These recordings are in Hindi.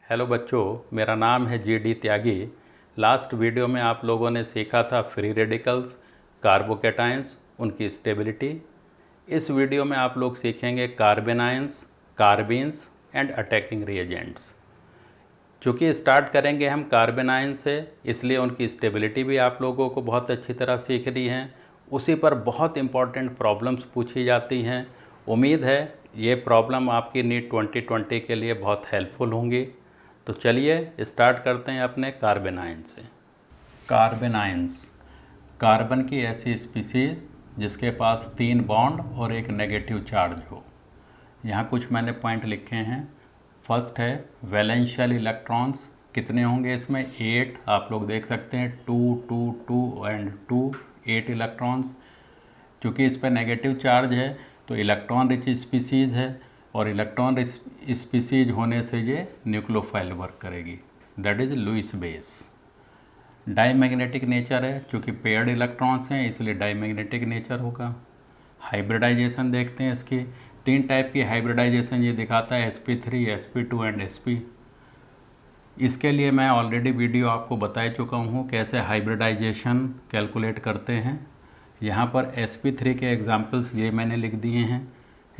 हेलो बच्चों, मेरा नाम है जी.डी. त्यागी। लास्ट वीडियो में आप लोगों ने सीखा था फ्री रेडिकल्स, कार्बोकैटायंस, उनकी स्टेबिलिटी। इस वीडियो में आप लोग सीखेंगे कार्बेनायंस, कार्बीन्स एंड अटैकिंग रिएजेंट्स। चूँकि स्टार्ट करेंगे हम कार्बेनायन से, इसलिए उनकी स्टेबिलिटी भी आप लोगों को बहुत अच्छी तरह सीखनी है। उसी पर बहुत इंपॉर्टेंट प्रॉब्लम्स पूछी जाती हैं। उम्मीद है ये प्रॉब्लम आपकी नीट 2020 के लिए बहुत हेल्पफुल होंगी। तो चलिए स्टार्ट करते हैं अपने कार्बेनायन से। कार्बेनायंस, कार्बन की ऐसी स्पीसीज जिसके पास 3 बॉन्ड और एक नेगेटिव चार्ज हो। यहाँ कुछ मैंने पॉइंट लिखे हैं। फर्स्ट है वैलेंशियल इलेक्ट्रॉन्स, कितने होंगे इसमें? 8। आप लोग देख सकते हैं 2 2 2 एंड 2, 8 इलेक्ट्रॉन्स। क्योंकि इस पर नेगेटिव चार्ज है तो इलेक्ट्रॉन रिच स्पीसीज है, और इलेक्ट्रॉन रिच स्पीसीज होने से ये न्यूक्लियोफाइल वर्क करेगी, that is Lewis base. Diamagnetic nature है, क्योंकि पेयर्ड इलेक्ट्रॉन्स हैं इसलिए डाईमैग्नेटिक नेचर होगा। हाइब्रिडाइजेशन देखते हैं इसकी। 3 टाइप की हाइब्रिडाइजेशन ये दिखाता है, sp3, sp2 एंड sp। इसके लिए मैं ऑलरेडी वीडियो आपको बता चुका हूँ कैसे हाइब्रिडाइजेशन कैलकुलेट करते हैं। यहाँ पर sp3 के एग्जाम्पल्स ये मैंने लिख दिए हैं,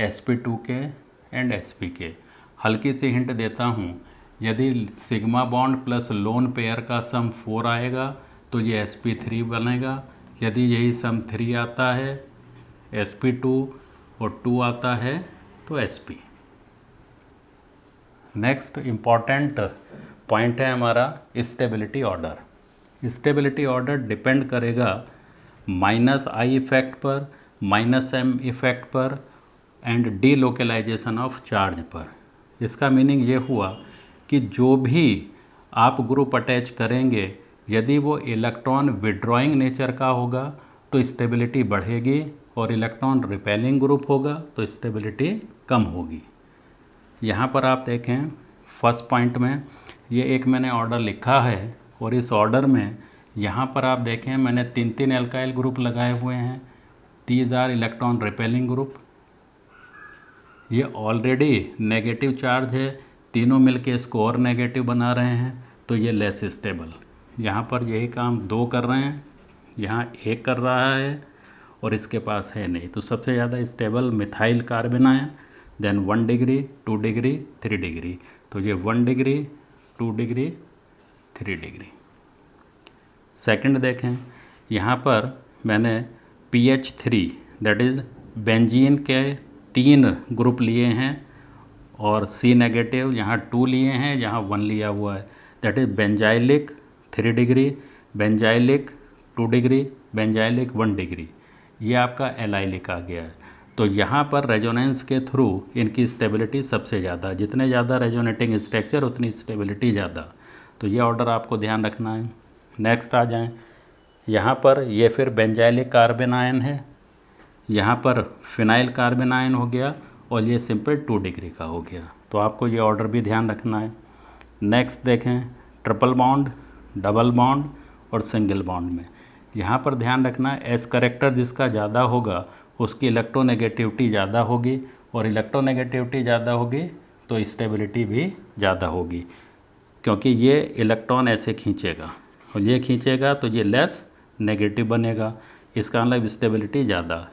sp2 के एंड sp के। हल्की सी हिंट देता हूँ, यदि sigma bond plus lone pair का सम 4 आएगा तो ये sp3 बनेगा। यदि यही सम 3 आता है, sp2 और 2 आता है तो sp। नेक्स्ट इम्पॉर्टेंट पॉइंट है हमारा stability order. Stability order depend करेगा -I इफेक्ट पर, -M इफेक्ट पर एंड डीलोकलाइजेशन ऑफ चार्ज पर। इसका मीनिंग ये हुआ कि जो भी आप ग्रुप अटैच करेंगे, यदि वो इलेक्ट्रॉन विड्रॉइंग नेचर का होगा तो स्टेबिलिटी बढ़ेगी, और इलेक्ट्रॉन रिपेलिंग ग्रुप होगा तो स्टेबिलिटी कम होगी। यहाँ पर आप देखें फर्स्ट पॉइंट में ये एक मैंने ऑर्डर लिखा है, और इस ऑर्डर में यहाँ पर आप देखें मैंने 3 एल्काइल ग्रुप लगाए हुए हैं। These are electron repelling group. ये ऑलरेडी नेगेटिव चार्ज है, तीनों मिलके इसको और नेगेटिव बना रहे हैं, तो ये लेस स्टेबल। यहाँ पर यही काम 2 कर रहे हैं, यहाँ 1 कर रहा है और इसके पास है नहीं। तो सबसे ज़्यादा stable methyl carbanion, then 1 degree, 2 degree, 3 degree. तो ये 1 डिग्री, 2 डिग्री, 3 डिग्री। सेकंड देखें, यहाँ पर मैंने PH3 दैट इज़ बेंजीन के 3 ग्रुप लिए हैं, और C नेगेटिव यहाँ 2 लिए हैं, यहाँ 1 लिया हुआ है, that is benzylic 3 degree, benzylic 2 degree, benzylic 1 degree. ये आपका एलाइलिक आ गया है। तो यहाँ पर रेजोनेंस के थ्रू इनकी स्टेबिलिटी सबसे ज़्यादा, जितने ज़्यादा रेजोनेटिंग स्ट्रक्चर उतनी स्टेबिलिटी ज़्यादा। तो ये ऑर्डर आपको ध्यान रखना है। नेक्स्ट आ जाएं, यहाँ पर ये फिर बेंजाइलिक कार्बेनायन है, यहाँ पर फिनाइल कार्बेनायन हो गया, और ये सिंपल 2 डिग्री का हो गया। तो आपको ये ऑर्डर भी ध्यान रखना है। नेक्स्ट देखें, ट्रिपल बॉन्ड, डबल बॉन्ड और सिंगल बॉन्ड में यहाँ पर ध्यान रखना है एस करेक्टर जिसका ज़्यादा होगा उसकी इलेक्ट्रोनेगेटिविटी ज़्यादा होगी, और इलेक्ट्रोनेगेटिविटी ज़्यादा होगी तो स्टेबिलिटी भी ज़्यादा होगी, क्योंकि ये इलेक्ट्रॉन ऐसे खींचेगा और ये खींचेगा तो ये लेस नेगेटिव बनेगा, इसका मतलब स्टेबिलिटी ज़्यादा।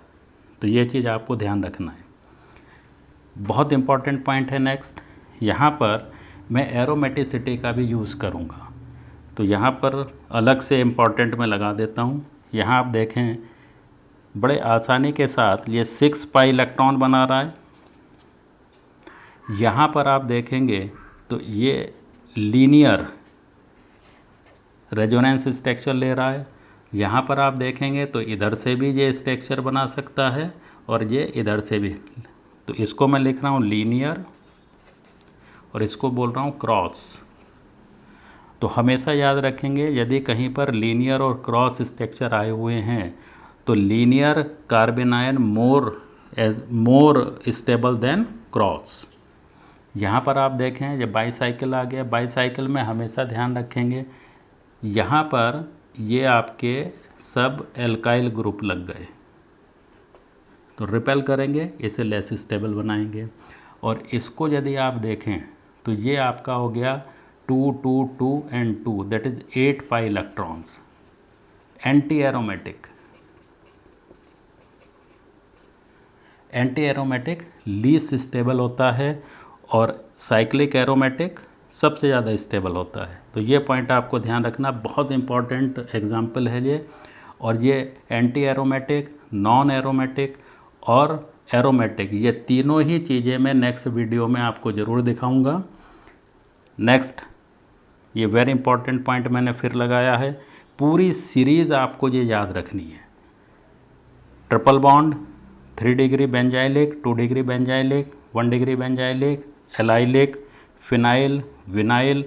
तो ये चीज़ आपको ध्यान रखना है। बहुत इंपॉर्टेंट पॉइंट है नेक्स्ट, यहाँ पर मैं एरोमेटिसिटी का भी यूज़ करूँगा, तो यहाँ पर अलग से इम्पॉर्टेंट मैं लगा देता हूँ। यहाँ आप देखें बड़े आसानी के साथ ये 6 पाई इलेक्ट्रॉन बना रहा है। यहाँ पर आप देखेंगे तो ये लीनियर रेजोनेंस स्ट्रक्चर ले रहा है। यहाँ पर आप देखेंगे तो इधर से भी ये स्ट्रक्चर बना सकता है और ये इधर से भी। तो इसको मैं लिख रहा हूँ लीनियर और इसको बोल रहा हूँ क्रॉस। तो हमेशा याद रखेंगे यदि कहीं पर लीनियर और क्रॉस स्ट्रक्चर आए हुए हैं तो linear carbanion more stable than cross. यहाँ पर आप देखें ये बाईसाइकिल आ गया। बाईसाइकिल में हमेशा ध्यान रखेंगे यहाँ पर ये आपके सब एल्काइल ग्रुप लग गए तो रिपेल करेंगे, इसे लेस स्टेबल बनाएंगे। और इसको यदि आप देखें तो ये आपका हो गया 2 2 2 and 2, that is 8 pi electrons. Anti aromatic least stable होता है और साइक्लिक एरोमेटिक सबसे ज़्यादा स्टेबल होता है। तो ये पॉइंट आपको ध्यान रखना, बहुत इंपॉर्टेंट एग्जाम्पल है ये। और ये एंटी एरोमेटिक, नॉन एरोमेटिक और एरोमेटिक, ये तीनों ही चीज़ें मैं नेक्स्ट वीडियो में आपको ज़रूर दिखाऊंगा। नेक्स्ट, ये वेरी इंपॉर्टेंट पॉइंट मैंने फिर लगाया है, पूरी सीरीज़ आपको ये याद रखनी है। Triple bond, 3 degree benzylic, 2 degree benzylic, 1 degree benzylic, allylic, phenyl, vinyl,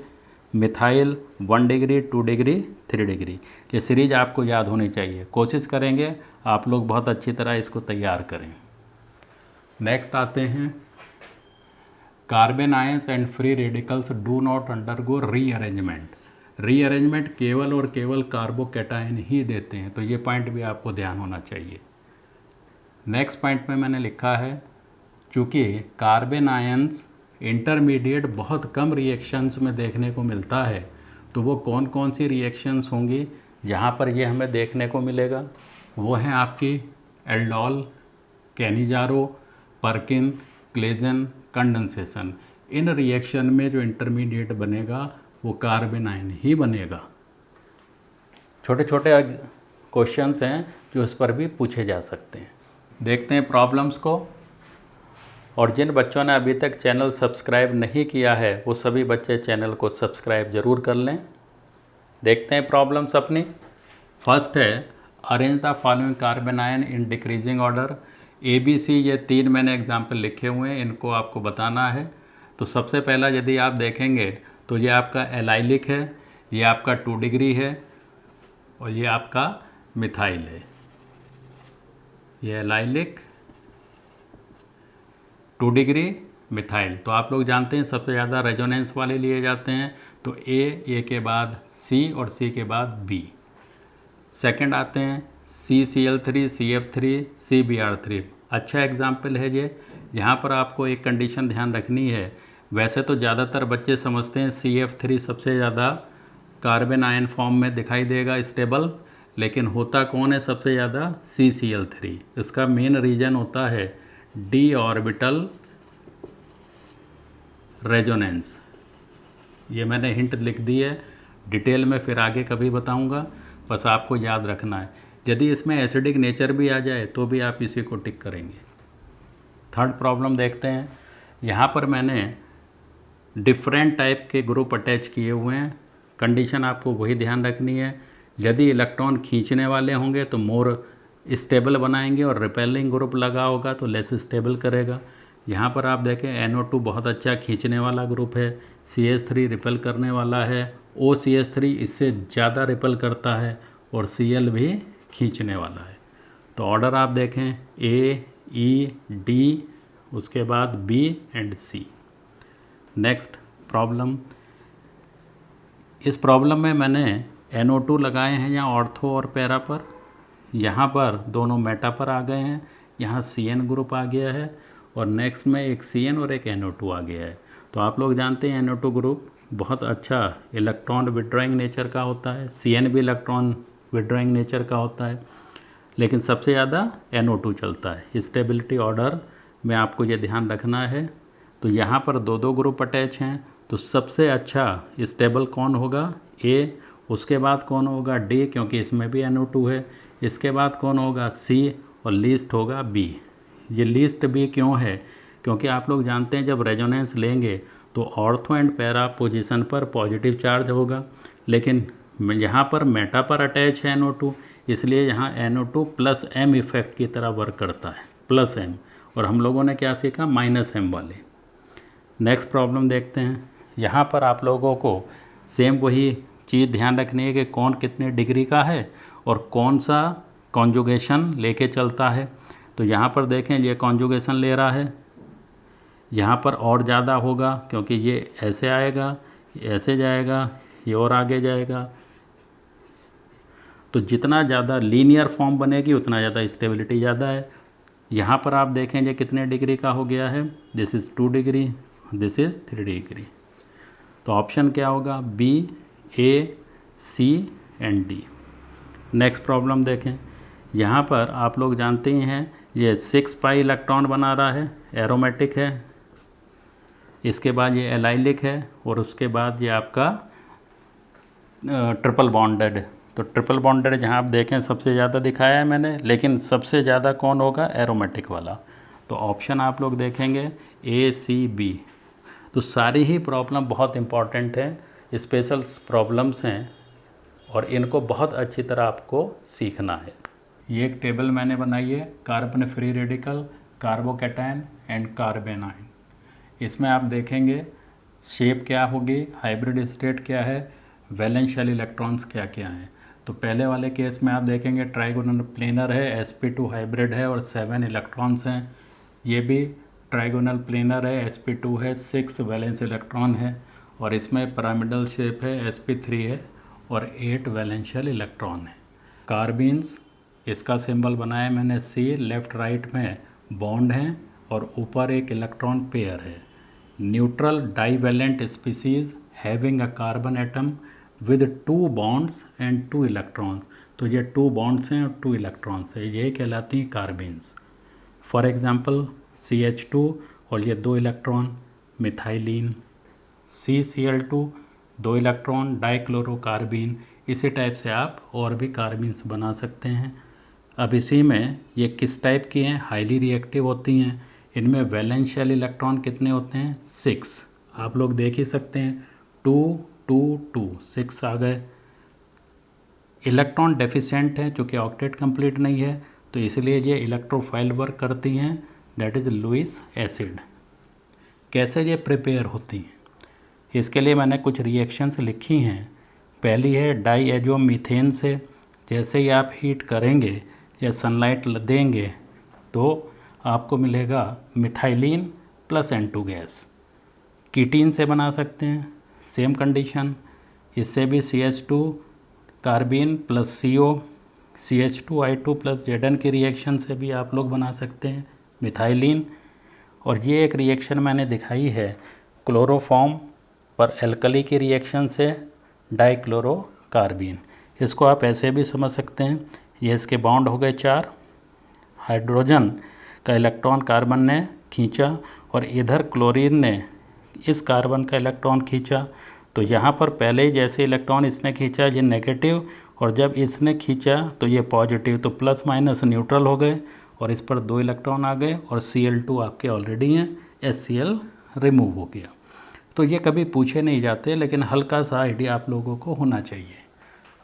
methyl, 1 degree, 2 degree, 3 degree. ये सीरीज आपको याद होनी चाहिए। कोशिश करेंगे आप लोग बहुत अच्छी तरह इसको तैयार करें। नेक्स्ट आते हैं, carbon ions and free radicals do not undergo rearrangement. Rearrangement केवल और केवल कार्बोकैटायन ही देते हैं, तो ये पॉइंट भी आपको ध्यान होना चाहिए। नेक्स्ट पॉइंट में मैंने लिखा है, चूँकि कार्बन आयंस इंटरमीडिएट बहुत कम रिएक्शंस में देखने को मिलता है, तो वो कौन कौन सी रिएक्शंस होंगी जहाँ पर ये हमें देखने को मिलेगा, वो हैं आपकी aldol, Cannizzaro, Perkin, Claisen, condensation. इन रिएक्शन में जो इंटरमीडिएट बनेगा वो कार्बन आयन ही बनेगा। छोटे छोटे क्वेश्चंस हैं जो इस पर भी पूछे जा सकते हैं। देखते हैं प्रॉब्लम्स को। और जिन बच्चों ने अभी तक चैनल सब्सक्राइब नहीं किया है वो सभी बच्चे चैनल को सब्सक्राइब ज़रूर कर लें। देखते हैं प्रॉब्लम्स अपनी। फर्स्ट है, arrange the following carbon ion in decreasing order. ABC, ये 3 मैंने एग्जाम्पल लिखे हुए हैं, इनको आपको बताना है। तो सबसे पहला यदि आप देखेंगे तो ये आपका एलाइलिक है, ये आपका 2 डिग्री है और ये आपका मिथाइल है। ये एलाइलिक, 2 डिग्री, मिथाइल। तो आप लोग जानते हैं सबसे ज़्यादा रेजोनेंस वाले लिए जाते हैं, तो ए के बाद C और C के बाद B। सेकंड आते हैं CCl3, CF3, CBr3। अच्छा एग्जाम्पल है ये। यहाँ पर आपको एक कंडीशन ध्यान रखनी है। वैसे तो ज़्यादातर बच्चे समझते हैं CF3 सबसे ज़्यादा कार्बन आयन फॉर्म में दिखाई देगा स्टेबल, लेकिन होता कौन है सबसे ज़्यादा? CCl3। इसका मेन रीज़न होता है d ऑर्बिटल रेजोनेंस। ये मैंने हिंट लिख दी है, डिटेल में फिर आगे कभी बताऊंगा, बस आपको याद रखना है। यदि इसमें एसिडिक नेचर भी आ जाए तो भी आप इसी को टिक करेंगे। थर्ड प्रॉब्लम देखते हैं। यहाँ पर मैंने डिफरेंट टाइप के ग्रुप अटैच किए हुए हैं। कंडीशन आपको वही ध्यान रखनी है, यदि इलेक्ट्रॉन खींचने वाले होंगे तो मोर स्टेबल बनाएंगे और रिपेलिंग ग्रुप लगा होगा तो लेस स्टेबल करेगा। यहाँ पर आप देखें NO2 बहुत अच्छा खींचने वाला ग्रुप है, CH3 रिपेल करने वाला है, OCH3 इससे ज़्यादा रिपेल करता है और Cl भी खींचने वाला है। तो ऑर्डर आप देखें A, E, D, उसके बाद B and C। Next problem. इस प्रॉब्लम में मैंने NO2 लगाए हैं यहाँ ऑर्थो और पैरा पर, यहाँ पर दोनों मेटा पर आ गए हैं, यहाँ CN ग्रुप आ गया है और नेक्स्ट में एक CN और एक NO2 आ गया है। तो आप लोग जानते हैं NO2 ग्रुप बहुत अच्छा इलेक्ट्रॉन विड्रॉइंग नेचर का होता है, CN भी इलेक्ट्रॉन विड्रॉइंग नेचर का होता है, लेकिन सबसे ज़्यादा NO2 चलता है। स्टेबिलिटी ऑर्डर में आपको ये ध्यान रखना है। तो यहाँ पर 2 ग्रुप अटैच हैं, तो सबसे अच्छा स्टेबल कौन होगा? A, उसके बाद कौन होगा? D, क्योंकि इसमें भी NO2 है, इसके बाद कौन होगा? C और लीस्ट होगा B। ये लीस्ट B क्यों है? क्योंकि आप लोग जानते हैं जब रेजोनेंस लेंगे तो ऑर्थो एंड पैरा पोजीशन पर पॉजिटिव चार्ज होगा, लेकिन यहाँ पर मेटा पर अटैच है NO2, इसलिए यहाँ NO2 प्लस M इफेक्ट की तरह वर्क करता है, प्लस M। और हम लोगों ने क्या सीखा? माइनस M वाले। नेक्स्ट प्रॉब्लम देखते हैं। यहाँ पर आप लोगों को सेम वही चीज़ ध्यान रखनी है कि कौन कितने डिग्री का है और कौन सा कॉन्जुगेशन लेके चलता है। तो यहाँ पर देखें ये कॉन्जुगेशन ले रहा है, यहाँ पर और ज़्यादा होगा क्योंकि ये ऐसे आएगा, ये ऐसे जाएगा, ये और आगे जाएगा। तो जितना ज़्यादा लीनियर फॉर्म बनेगी उतना ज़्यादा स्टेबिलिटी ज़्यादा है। यहाँ पर आप देखें ये कितने डिग्री का हो गया है? This is 2 degree, this is 3 degree. तो ऑप्शन क्या होगा? B, A, C and D. Next problem देखें। यहाँ पर आप लोग जानते ही हैं ये 6 पाई इलेक्ट्रॉन बना रहा है, एरोमेटिक है। इसके बाद ये एलाइलिक है और उसके बाद ये आपका ट्रिपल बॉन्डेड। तो ट्रिपल बॉन्डेड जहाँ आप देखें सबसे ज़्यादा दिखाया है मैंने, लेकिन सबसे ज़्यादा कौन होगा? एरोमेटिक वाला। तो ऑप्शन आप लोग देखेंगे ए, सी, बी। तो सारी ही प्रॉब्लम बहुत इंपॉर्टेंट है, स्पेशल प्रॉब्लम्स हैं और इनको बहुत अच्छी तरह आपको सीखना है। ये एक टेबल मैंने बनाई है, carbon free radical, carbocation and कार्बेनाइन। इसमें आप देखेंगे शेप क्या होगी, हाइब्रिड स्टेट क्या है, वैलेंस शेल इलेक्ट्रॉन्स क्या क्या हैं। तो पहले वाले केस में आप देखेंगे ट्राइगोनल प्लेनर है, sp2 हाइब्रिड है और 7 इलेक्ट्रॉन्स हैं। ये भी ट्राइगोनल प्लेनर है, sp2 है, 6 वैलेंस इलेक्ट्रॉन है और इसमें पिरामिडल शेप है, sp3 है और 8 वैलेंस शेल इलेक्ट्रॉन है। कार्बीन्स, इसका सिंबल बनाया मैंने C, लेफ़्ट राइट में बॉन्ड हैं और ऊपर एक इलेक्ट्रॉन पेयर है। Neutral divalent species having a carbon atom with 2 bonds and 2 electrons. तो ये 2 बॉन्ड्स हैं और 2 इलेक्ट्रॉन्स हैं, ये कहलाती हैं कार्बीन्स। फॉर एग्जांपल CH2 और ये 2 इलेक्ट्रॉन, मिथाइलिन। CCl2 2 electron, डाइक्लोरोकार्बीन। इसी टाइप से आप और भी कार्बीन्स बना सकते हैं। अब इसी में ये किस टाइप की हैं? हाईली रिएक्टिव होती हैं। इनमें वैलेंस शेल इलेक्ट्रॉन कितने होते हैं? 6। आप लोग देख ही सकते हैं 2 2 2 6 आ गए। इलेक्ट्रॉन डेफिशिएंट है, चूँकि ऑक्टेट कंप्लीट नहीं है तो इसलिए ये इलेक्ट्रोफाइल वर्क करती हैं, दैट इज़ लुईस एसिड। कैसे ये प्रिपेयर होती हैं? इसके लिए मैंने कुछ रिएक्शंस लिखी हैं। पहली है डाईएजोमीथेन से। जैसे ही आप हीट करेंगे या सनलाइट देंगे तो आपको मिलेगा मिथाइलिन प्लस N2 गैस। कीटीन से बना सकते हैं, सेम कंडीशन। इससे भी CH2 carbene plus CO, CH2I2 plus Zn की रिएक्शन से भी आप लोग बना सकते हैं मिथाइलिन। और ये एक रिएक्शन मैंने दिखाई है क्लोरोफॉर्म पर एल्कली की रिएक्शन से डाइक्लोरोकार्बीन। इसको आप ऐसे भी समझ सकते हैं, ये इसके बॉन्ड हो गए 4, हाइड्रोजन का इलेक्ट्रॉन कार्बन ने खींचा और इधर क्लोरीन ने इस कार्बन का इलेक्ट्रॉन खींचा। तो यहाँ पर पहले ही जैसे इलेक्ट्रॉन इसने खींचा ये नेगेटिव और जब इसने खींचा तो ये पॉजिटिव, तो प्लस माइनस न्यूट्रल हो गए और इस पर 2 इलेक्ट्रॉन आ गए और Cl2 आपके ऑलरेडी हैं, HCl रिमूव हो गया। तो ये कभी पूछे नहीं जाते, लेकिन हल्का सा आइडिया आप लोगों को होना चाहिए।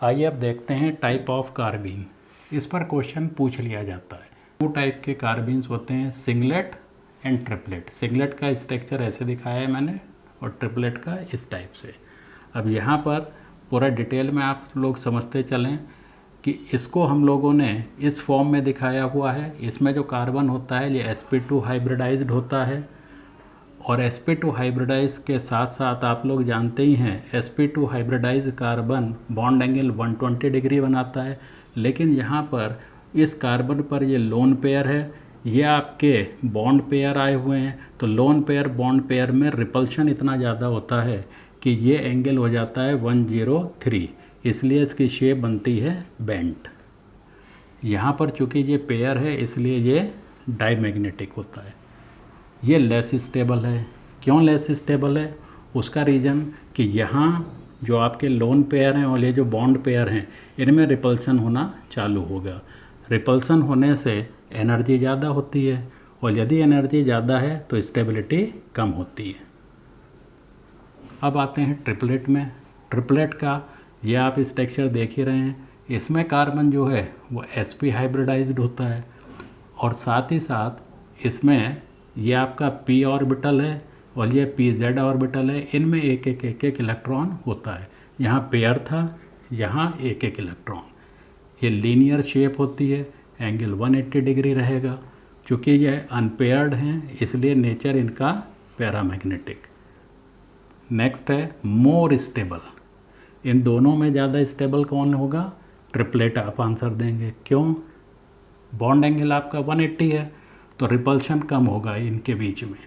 आइए अब देखते हैं टाइप ऑफ कार्बीन। इस पर क्वेश्चन पूछ लिया जाता है। 2 टाइप के कार्बीन्स होते हैं, सिंगलेट एंड ट्रिपलेट। सिंगलेट का स्ट्रक्चर ऐसे दिखाया है मैंने और ट्रिपलेट का इस टाइप से। अब यहाँ पर पूरा डिटेल में आप लोग समझते चलें कि इसको हम लोगों ने इस फॉर्म में दिखाया हुआ है। इसमें जो कार्बन होता है ये sp2 हाइब्रिडाइज्ड होता है और sp2 हाइब्रिडाइज के साथ साथ आप लोग जानते ही हैं sp2 hybridise carbon bond angle 120 degree बनाता है। लेकिन यहाँ पर इस कार्बन पर ये लोन पेयर है, ये आपके बॉन्ड पेयर आए हुए हैं। तो लोन पेयर बॉन्ड पेयर में रिपल्शन इतना ज़्यादा होता है कि ये एंगल हो जाता है 103, इसलिए इसकी शेप बनती है बेंट। यहाँ पर चूँकि ये पेयर है इसलिए ये डाईमैग्नेटिक होता है। ये लेस स्टेबल है। क्यों लेस स्टेबल है? उसका रीज़न कि यहाँ जो आपके लोन पेयर हैं और ये जो बॉन्ड पेयर हैं इनमें रिपल्सन होना चालू होगा। रिपल्सन होने से एनर्जी ज़्यादा होती है और यदि एनर्जी ज़्यादा है तो स्टेबिलिटी कम होती है। अब आते हैं ट्रिपलेट में। ट्रिपलेट का ये आप स्ट्रक्चर देख ही रहे हैं। इसमें कार्बन जो है वो sp हाइब्रिडाइज्ड होता है और साथ ही साथ इसमें ये आपका p ऑर्बिटल है और ये pz ऑर्बिटल है। इनमें एक एक इलेक्ट्रॉन होता है। यहाँ पेयर था, यहाँ एक इलेक्ट्रॉन। ये लीनियर शेप होती है, एंगल 180 डिग्री रहेगा। चूँकि यह अनपेयर्ड हैं इसलिए नेचर इनका पैरामैग्नेटिक। नेक्स्ट है मोर स्टेबल। इन दोनों में ज़्यादा स्टेबल कौन होगा? ट्रिपलेट आप आंसर देंगे। क्यों? बॉन्ड एंगल आपका 180 है तो रिपल्शन कम होगा इनके बीच में।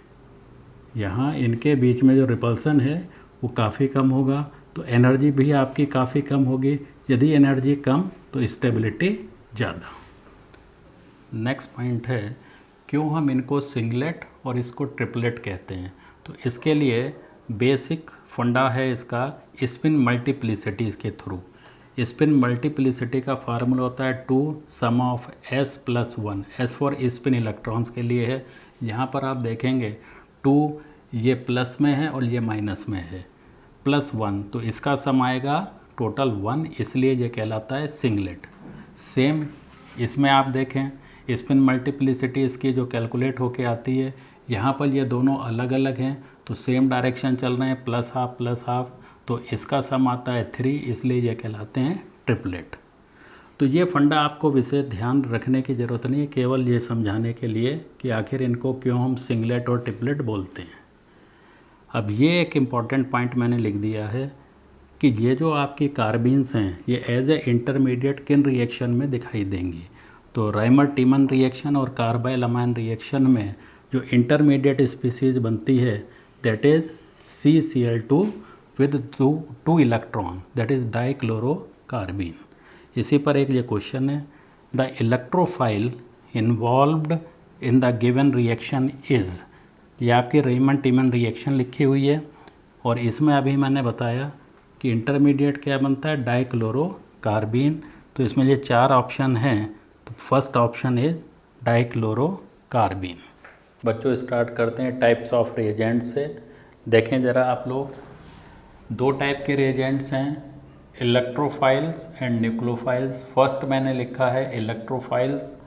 यहाँ इनके बीच में जो रिपल्सन है वो काफ़ी कम होगा, तो एनर्जी भी आपकी काफ़ी कम होगी। यदि एनर्जी कम तो स्टेबिलिटी ज़्यादा। नेक्स्ट पॉइंट है क्यों हम इनको सिंगलेट और इसको ट्रिपलेट कहते हैं। तो इसके लिए बेसिक फंडा है इसका स्पिन मल्टीप्लिसिटी के थ्रू। स्पिन मल्टीप्लिसिटी का फार्मूला होता है 2 sum of s+1। s for spin electrons के लिए है। यहाँ पर आप देखेंगे 2 ये प्लस में है और ये माइनस में है, +1, तो इसका सम आएगा टोटल 1, इसलिए ये कहलाता है सिंगलेट। सेम इसमें आप देखें स्पिन मल्टीप्लिसिटी इसकी जो कैलकुलेट होके आती है, यहाँ पर ये दोनों अलग अलग हैं तो सेम डायरेक्शन चल रहे हैं, +12 तो इसका सम आता है 3, इसलिए ये कहलाते हैं ट्रिपलेट। तो ये फंडा आपको विशेष ध्यान रखने की ज़रूरत नहीं है, केवल ये समझाने के लिए कि आखिर इनको क्यों हम सिंगलेट और ट्रिपलेट बोलते हैं। अब ये एक इम्पॉर्टेंट पॉइंट मैंने लिख दिया है कि ये जो आपकी कार्बीन्स हैं ये एज ए इंटरमीडिएट किन रिएक्शन में दिखाई देंगी। तो राइमर टीमन रिएक्शन और कार्बाइल अमाइन रिएक्शन में जो इंटरमीडिएट स्पीसीज बनती है that is CCl2 with 2 electron that is डाइक्लोरोकार्बीन। इसी पर एक ये क्वेश्चन है, the electrophile involved in the given reaction is, ये आपकी राइमर टीमन रिएक्शन लिखी हुई है और इसमें अभी मैंने बताया कि इंटरमीडिएट क्या बनता है, डाइक्लोरोकार्बीन। तो इसमें ये 4 ऑप्शन हैं, तो फर्स्ट ऑप्शन इज डाइक्लोरोकार्बीन। बच्चों स्टार्ट करते हैं टाइप्स ऑफ रिएजेंट से। देखें ज़रा आप लोग, 2 टाइप के रिएजेंट्स हैं, इलेक्ट्रोफाइल्स एंड न्यूक्लियोफाइल्स। फर्स्ट मैंने लिखा है electrophiles.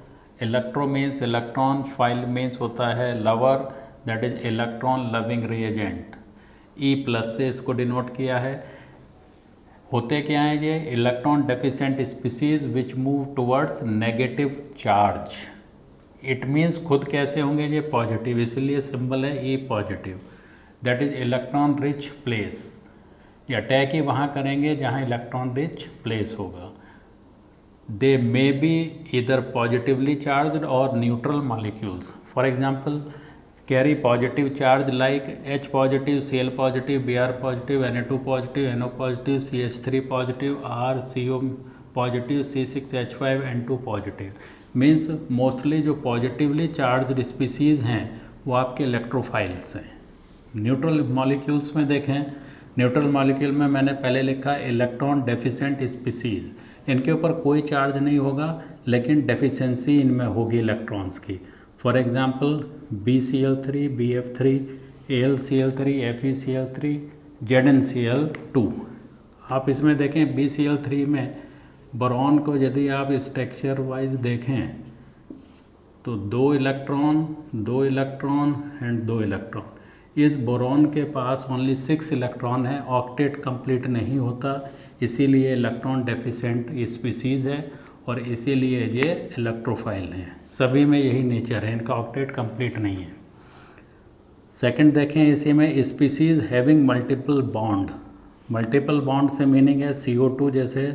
Electro means electron, file means होता है lover, that is electron loving reagent. E+ से इसको डिनोट किया है। होते क्या हैं ये, electron deficient species which move towards negative charge. It means खुद कैसे होंगे ये पॉजिटिव, इसलिए सिंबल है E positive. That is electron rich place, ये अटैक ही वहाँ करेंगे जहाँ इलेक्ट्रॉन रिच प्लेस होगा। दे मे बी इधर पॉजिटिवली चार्ज और neutral molecules, for example carry positive charge like H positive, Cl positive, Br positive, Na2 positive, NO positive, CH3 positive, R, CO positive, C6H5, N2 positive। Means mostly जो पॉजिटिवली चार्ज स्पीसीज़ हैं वो आपके इलेक्ट्रोफाइल्स हैं। न्यूट्रल मॉलिक्यूल्स में देखें, न्यूट्रल मॉलिक्यूल में मैंने पहले लिखा इलेक्ट्रॉन डेफिशिएंट स्पीसीज़। इनके ऊपर कोई चार्ज नहीं होगा लेकिन डेफिशिएंसी इनमें होगी इलेक्ट्रॉन्स की। For example BCl3, BF3, AlCl3, FeCl3, ZnCl2। आप इसमें देखें BCl3 में बोरॉन को यदि आप स्ट्रक्चर वाइज देखें तो 2 इलेक्ट्रॉन, 2 इलेक्ट्रॉन एंड 2 इलेक्ट्रॉन। इस बोरॉन के पास ओनली 6 इलेक्ट्रॉन है, ऑक्टेट कंप्लीट नहीं होता, इसीलिए इलेक्ट्रॉन डेफिशिएंट स्पीसीज़ है और इसीलिए ये इलेक्ट्रोफाइल हैं। सभी में यही नेचर है, इनका ऑक्टेट कंप्लीट नहीं है। सेकंड देखें, इसी में species having multiple bond. Multiple bond से मीनिंग है CO2 जैसे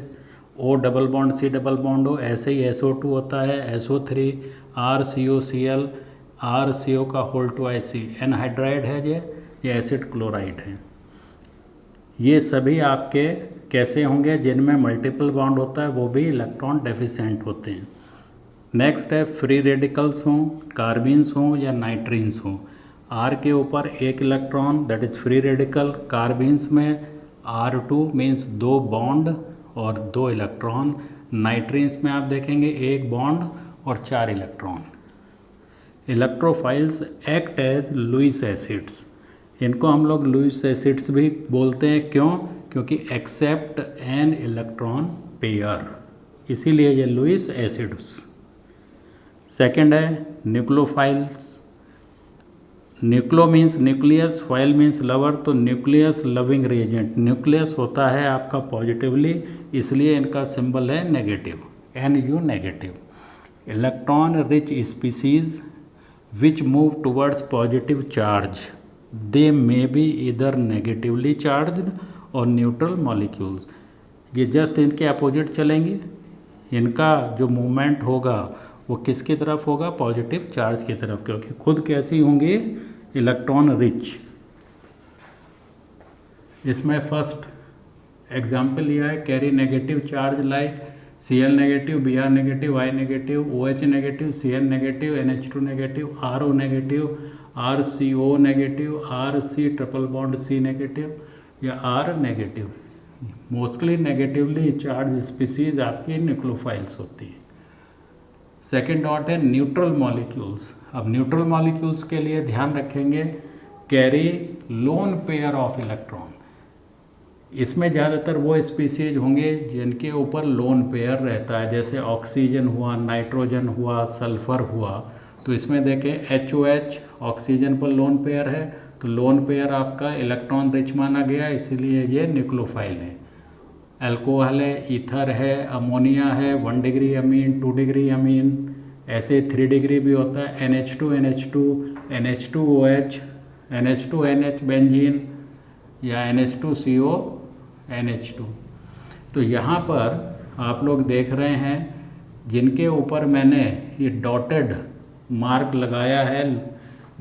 O double bond C double bond हो, ऐसे ही SO2 होता है, SO3, RCOCl, RCO का होल ट्वाइस C, एनहाइड्राइड है ये एसिड क्लोराइड है। ये सभी आपके कैसे होंगे, जिनमें मल्टीपल बॉन्ड होता है वो भी इलेक्ट्रॉन डेफिशिएंट होते हैं। नेक्स्ट है फ्री रेडिकल्स हों, कार्बीन्स हों या नाइट्रीन्स हों। R के ऊपर 1 electron that is free radical, carbenes में R2 मीन्स 2 बॉन्ड और 2 इलेक्ट्रॉन, नाइट्रीन्स में आप देखेंगे 1 बॉन्ड और 4 electron. Electrophiles act as Lewis acids. इनको हम लोग लुईस एसिड्स भी बोलते हैं, क्यों? क्योंकि एक्सेप्ट एन इलेक्ट्रॉन पेयर, इसीलिए ये लुईस एसिड्स। सेकंड है nucleophiles. Nucleo means nucleus, phile means lover, तो न्यूक्लियस लविंग रिएजेंट। न्यूक्लियस होता है आपका पॉजिटिवली, इसलिए इनका सिंबल है negative, Nu negative. Electron rich species which move towards positive charge, they may be इधर नेगेटिवली चार्ज्ड और न्यूट्रल मॉलिक्यूल्स। ये जस्ट इनके अपोजिट चलेंगे, इनका जो मूवमेंट होगा वो किसकी तरफ होगा, पॉजिटिव चार्ज की तरफ, क्योंकि खुद कैसी होंगी, इलेक्ट्रॉन रिच। इसमें फर्स्ट एग्जाम्पल लिया है, carry negative charge like Cl negative, Br negative, I negative, OH negative, Cn negative, NH2 negative, RO negative, RCO negative, RC triple bond C negative या R negative. Mostly negatively charge species आपकी न्यूक्लियोफाइल्स होती है। सेकेंड डॉट है न्यूट्रल मॉलिक्यूल्स। अब न्यूट्रल मॉलिक्यूल्स के लिए ध्यान रखेंगे carry lone pair of electron. इसमें ज़्यादातर वो स्पीसीज होंगे जिनके ऊपर लोन पेयर रहता है, जैसे ऑक्सीजन हुआ, नाइट्रोजन हुआ, सल्फर हुआ। तो इसमें देखें HOH ऑक्सीजन पर लोन पेयर है, तो लोन पेयर आपका इलेक्ट्रॉन रिच माना गया, इसीलिए ये न्यूक्लियोफाइल है। अल्कोहल है, ईथर है, अमोनिया है, 1 डिग्री अमीन, 2 डिग्री अमीन, ऐसे 3 डिग्री भी होता है, NH2 NH2, NH2OH, NH2NH benzene या NH2CO NH2। तो यहाँ पर आप लोग देख रहे हैं जिनके ऊपर मैंने ये डॉटेड मार्क लगाया है,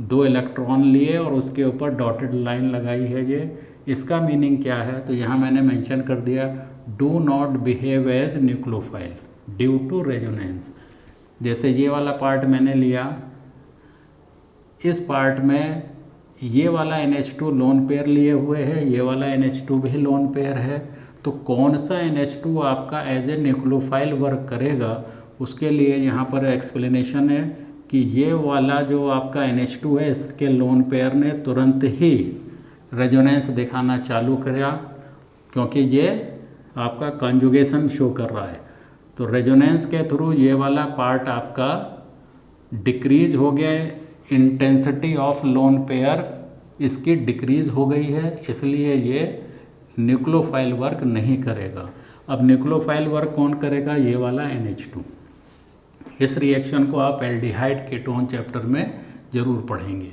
2 इलेक्ट्रॉन लिए और उसके ऊपर डॉटेड लाइन लगाई है, ये इसका मीनिंग क्या है? तो यहाँ मैंने मेंशन कर दिया do not behave as nucleophile due to resonance. जैसे ये वाला पार्ट मैंने लिया, इस पार्ट में ये वाला NH2 लोन पेयर लिए हुए है, ये वाला NH2 भी लोन पेयर है, तो कौन सा NH2 आपका एज ए न्यूक्लियोफाइल वर्क करेगा, उसके लिए यहाँ पर एक्सप्लेनेशन है कि ये वाला जो आपका NH2 है, इसके लोन पेयर ने तुरंत ही रेजोनेंस दिखाना चालू करा, क्योंकि ये आपका कॉन्जुगेशन शो कर रहा है। तो रेजोनेंस के थ्रू ये वाला पार्ट आपका डिक्रीज हो गया, इंटेंसिटी ऑफ लोन पेयर इसकी डिक्रीज हो गई है, इसलिए ये न्यूक्लियोफाइल वर्क नहीं करेगा। अब न्यूक्लियोफाइल वर्क कौन करेगा? ये वाला NH2। इस रिएक्शन को आप एल्डिहाइड कीटोन चैप्टर में ज़रूर पढ़ेंगे।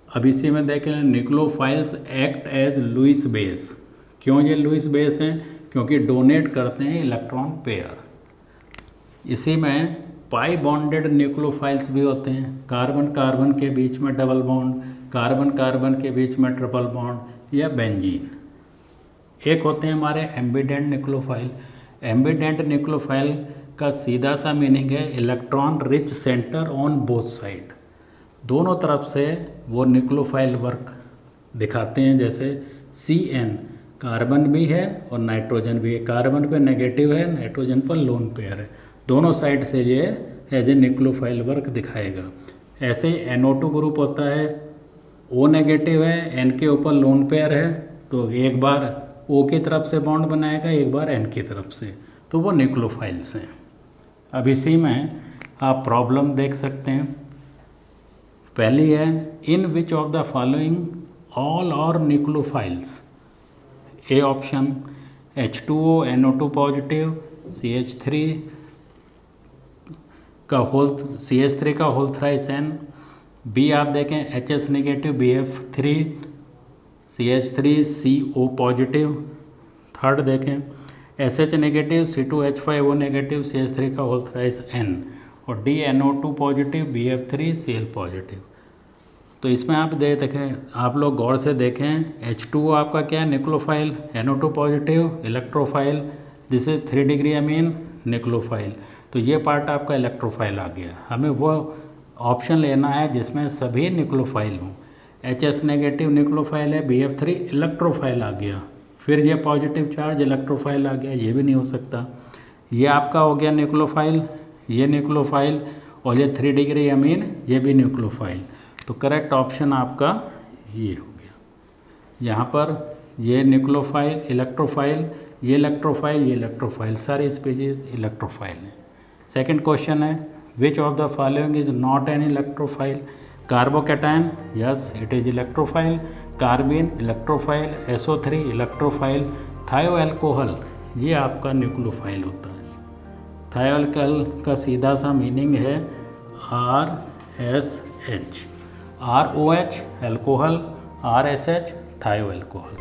अब इसी में देखें nucleophiles act as Lewis base. क्यों ये लुईस बेस हैं? क्योंकि डोनेट करते हैं इलेक्ट्रॉन पेयर। इसी में पाई बॉन्डेड न्यूक्लियोफाइल्स भी होते हैं, कार्बन कार्बन के बीच में डबल बॉन्ड, कार्बन कार्बन के बीच में ट्रिपल बॉन्ड या बेंजीन। एक होते हैं हमारे एम्बिडेंट न्यूक्लियोफाइल। एम्बिडेंट न्यूक्लियोफाइल का सीधा सा मीनिंग है electron rich centre on both side. दोनों तरफ से वो न्यूक्लियोफाइल वर्क दिखाते हैं। जैसे CN कार्बन भी है और नाइट्रोजन भी है, कार्बन पे नेगेटिव है, नाइट्रोजन पर लोन पेयर है, दोनों साइड से ये एज ए न्यूक्लियोफाइल वर्क दिखाएगा। ऐसे NO2 ग्रुप होता है, O नेगेटिव है, N के ऊपर लोन पेयर है, तो एक बार O की तरफ से बॉन्ड बनाएगा, एक बार N की तरफ से, तो वो न्यूक्लियोफाइल्स हैं। अब इसी में आप प्रॉब्लम देख सकते हैं। पहली है in which of the following all are nucleophiles. A option H2O NO2 positive CH3 का होल थ्राइस N। बी आप देखें HS negative BF3 CH3 CO positive. Third देखें SH negative C2H5O negative CH3 का होल थ्राइस N और DNO2 positive BF3 Cl positive. तो इसमें आप देखें, आप लोग गौर से देखें, H2O आपका क्या है? Nucleophile, NO2 positive electrophile, this is 3 degree amine nucleophile. तो ये पार्ट आपका इलेक्ट्रोफाइल आ गया। हमें वो ऑप्शन लेना है जिसमें सभी न्यूक्लियोफाइल हों। HS नेगेटिव न्यूक्लियोफाइल है, BF3 इलेक्ट्रोफाइल आ गया, फिर ये पॉजिटिव चार्ज इलेक्ट्रोफाइल आ गया, ये भी नहीं हो सकता। ये आपका हो गया न्यूक्लियोफाइल, ये न्यूक्लियोफाइल, और ये 3 डिग्री अमीन, ये भी न्यूक्लियोफाइल। तो करेक्ट ऑप्शन आपका ये हो गया। यहाँ पर ये न्यूक्लियोफाइल, इलेक्ट्रोफाइल, ये इलेक्ट्रोफाइल, ये इलेक्ट्रोफाइल, सारी स्पीशीज इलेक्ट्रोफाइल हैं। सेकंड क्वेश्चन है विच of the following is not an electrophile. Carbocation, yes it is electrophile. कार्बिन electrophile, SO3 electrophile. थायो अल्कोहल ये आपका न्यूक्लियोफाइल होता है। थायो अल्कोहल का सीधा सा मीनिंग है RSH। ROH अल्कोहल, RSH थायो अल्कोहल।